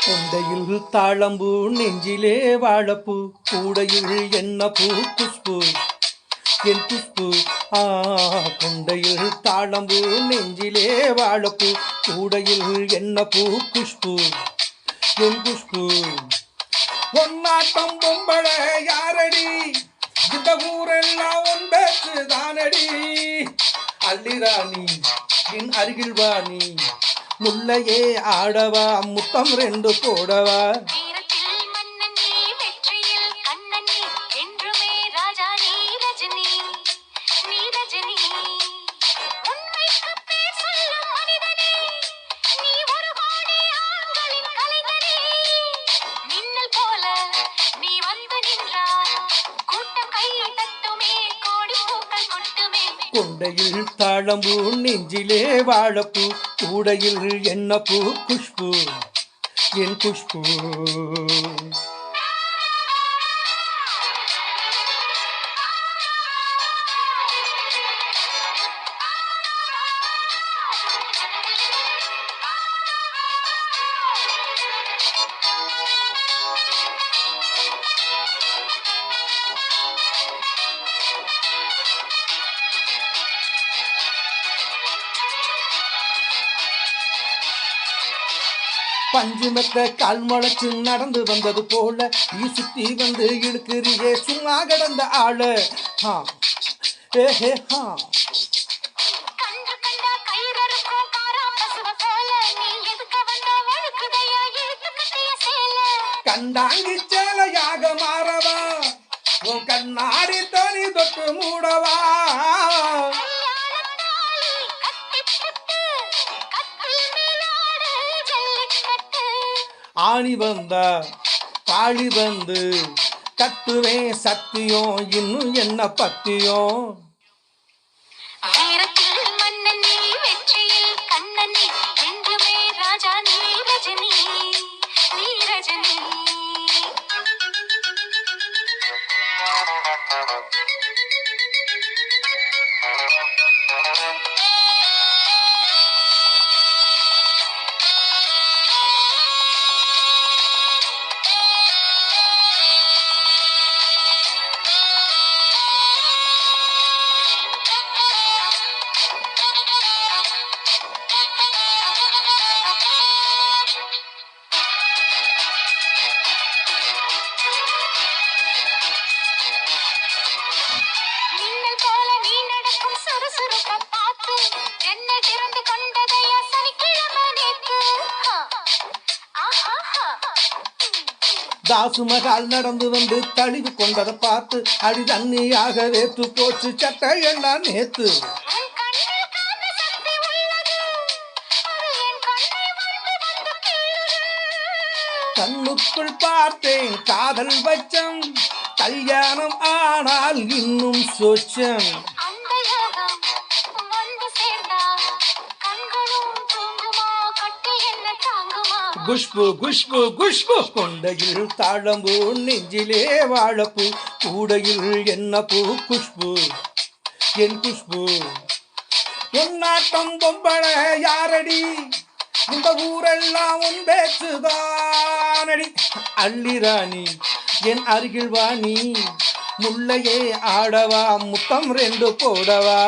கொண்டையில் தாளம்பூ நெஞ்சிலே வாழப்பூ கூடையில் என்ன பூ குஷ்பு என் குஷ்பு ஆ கொண்டையில் தாளம்பூ நெஞ்சிலே வாழப்பூ கூடையில் என்ன பூ குஷ்பு என் குஷ்பு ஒன்னாட்டம் பொம்பள யாரடி இந்த ஊரெல்லாம் ஒன் பேச்சு தானடி அள்ளிராணி என் அருகில் வாணி முல்லையே ஆடவா முத்தம் ரெண்டு போடவா கொண்டையில் தாளம்பூ நெஞ்சிலே வாழப்பூ கூடையில் என்ன பூ குஷ்பு என் குஷ்பு பஞ்சுமெத்த கால் முளைச்சு நடந்து வந்தது போல நீ சுத்தி வந்து இழுக்கிறியே சும்மா கிடந்த ஆளு கண்டாங்கி சேலையாக மாறவா உன் கண்ணாடி தனி தொட்டு மூடவா ஆணி வந்தா பாழி வந்து கட்டுவேன் சத்தியம் இன்னும் என்ன பத்தியம் தாசு மகால் நடந்து வந்து தழுவி கொண்டதை பார்த்து அடி தண்ணியாக வேத்து போச்சு சட்டை எல்லாம் நேத்து கண்ணுக்குள் பார்த்தேன் காதல் வச்சம் கல்யாணம் ஆனால் இன்னும் சோச்சம் குஷ்பு குஷ்பு குஷ்பு கொண்டையில் தாளம்பூ நெஞ்சிலே வாழப்பூ கூடையில் என்ன பூ குஷ்பு என் குஷ்பு பொன்னாட்டம் பொம்பள யாரடி இந்த ஊரெல்லாம் உன் பேச்சுதானடி அள்ளிராணி என் அருகில் வாணி முல்லையே ஆடவா முத்தம் ரெண்டு போடவா